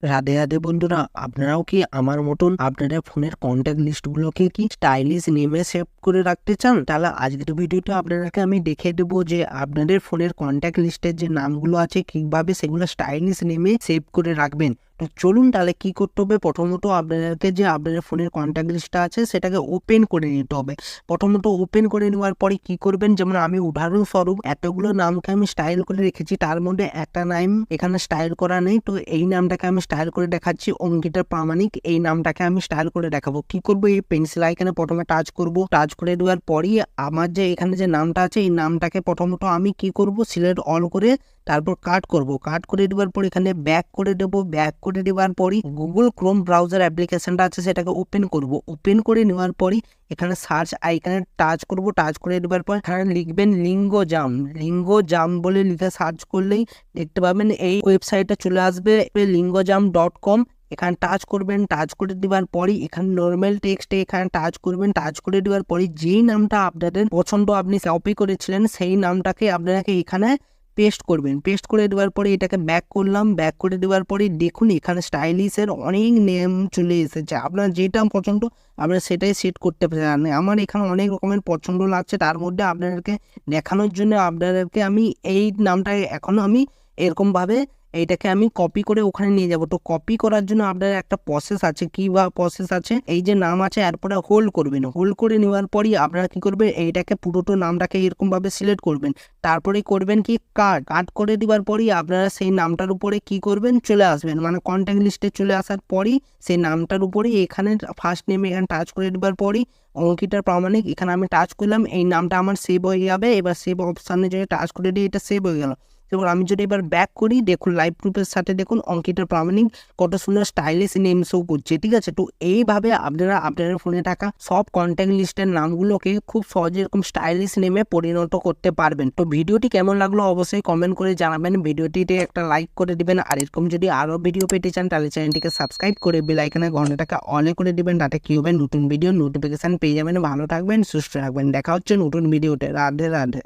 রাধে রাধে বন্ধুরা, আপনারাও কি আমার মতন আপনাদের ফোনের কন্ট্যাক্ট লিস্টগুলোকে কি স্টাইলিশ নেমে সেভ করে রাখতে চান? তাহলে আজকের ভিডিওটা আপনাদেরকে আমি দেখিয়ে দেবো যে আপনাদের ফোনের কন্ট্যাক্ট লিস্টের যে নামগুলো আছে কিভাবে সেগুলো স্টাইলিশ নেমে সেভ করে রাখবেন। তো চলুন তাহলে কি করতে হবে। প্রথমত আপনাদেরকে যে আপনাদের ফোনের কন্ট্যাক্ট লিস্টটা আছে সেটাকে ওপেন করে নিতে হবে। প্রথমত ওপেন করে নেওয়ার পরে কি করবেন, যেমন আমি উদাহরণস্বরূপ এতগুলো নামকে আমি স্টাইল করে রেখেছি, তার মধ্যে একটা নাম এখানে স্টাইল করা নেই, তো এই নামটাকে আমি স্টাইল করে দেখাচ্ছি। অঙ্কিতা প্রামাণিক এই নামটাকে আমি স্টাইল করে দেখাবো। কি করব, এই পেন্সিল আইকনে প্রথমে টাচ করব। টাচ করে দেওয়ার পরই আমার যে এখানে যে নামটা আছে এই নামটাকে প্রথমত আমি কি করব, সিলেক্ট অল করে তারপর কাট করব। কাট করে দেওয়ার পর এখানে ব্যাক করে দেবো। ব্যাক করে দেওয়ার পরই গুগল ক্রোম ব্রাউজার অ্যাপ্লিকেশনটা আছে সেটাকে ওপেন করব। ওপেন করে নেওয়ার পরই এখানে সার্চ আইকনে টাচ করব। টাচ করে দেওয়ার পর এখানে লিখবেন লিঙ্গজাম। লিঙ্গজাম বলে লিখে সার্চ করলেই দেখতে পাবেন এই ওয়েবসাইটটা চলে আসবে, লিঙ্গজাম.com। এখানে টাচ করবেন। টাচ করে দেওয়ার পরই এখানে নর্মাল টেক্সটে এখানে টাচ করবেন। টাচ করে দেওয়ার পরই যেই নামটা আপনাদের পছন্দ আপনি কপি করেছিলেন সেই নামটাকে আপনাকে এখানে পেস্ট করবেন। পেস্ট করে দেওয়ার পরে এটাকে ব্যাক করলাম। ব্যাক করে দেওয়ার পরে দেখুন এখানে স্টাইলিশের অনেক নেম চলে এসেছে। আপনার যেটা পছন্দ আপনারা সেটাই সেট করতে পারেন। আমার এখানে অনেক রকমের পছন্দ লাগছে, তার মধ্যে আপনাদেরকে দেখানোর জন্য আপনাদেরকে আমি এই নামটা এখনও আমি এরকমভাবে এইটাকে আমি কপি করে ওখানে নিয়ে যাব। তো কপি করার জন্য আপনার একটা প্রসেস আছে। কি বা প্রসেস আছে, এই যে নাম আছে এরপরে হোল্ড করবেন। হোল্ড করে নেওয়ার পরই আপনারা কি করবেন, এইটাকে পুরোটো নামটাকে এরকমভাবে সিলেক্ট করবেন। তারপরে করবেন কি কাট করে দেওয়ার পরই আপনারা সেই নামটার উপরে কি করবেন, চলে আসবেন, মানে কন্ট্যাক্ট লিস্টে চলে আসার পরই সেই নামটার উপরেই এখানে ফার্স্ট নেমে এখানে টাচ করে দেওয়ার পরই অঙ্কিতা প্রামাণিক এখানে আমি টাচ করলাম। এই নামটা আমার সেভ হয়ে যাবে। এবার সেভ অপশানে যদি টাচ করে দিই এটা সেভ হয়ে গেল। এবং আমি যদি এবার ব্যাক করি দেখুন লাইভ প্রুফের সাথে দেখুন অঙ্কিতা প্রামাণিক কত সুন্দর স্টাইলিশ নেম শো করছে। ঠিক আছে, তো এইভাবে আপনারা আপনাদের ফোনে থাকা সব কন্ট্যাক্ট লিস্টের নামগুলোকে খুব সহজে এরকম স্টাইলিশ নেমে পরিণত করতে পারবেন। তো ভিডিওটি কেমন লাগলো অবশ্যই কমেন্ট করে জানাবেন। ভিডিওটিতে একটা লাইক করে দিবেন, আর এরকম যদি আরও ভিডিও পেতে চান তাহলে চ্যানেলটিকে সাবস্ক্রাইব করে বেল আইকনের ঘন্টাটাকে অনে করে দিবেন। তাতে কি হবে, নতুন ভিডিও নোটিফিকেশন পেয়ে যাবেন। ভালো থাকবেন, সুস্থ থাকবেন। দেখা হচ্ছে নতুন ভিডিওতে। রাধে রাধে।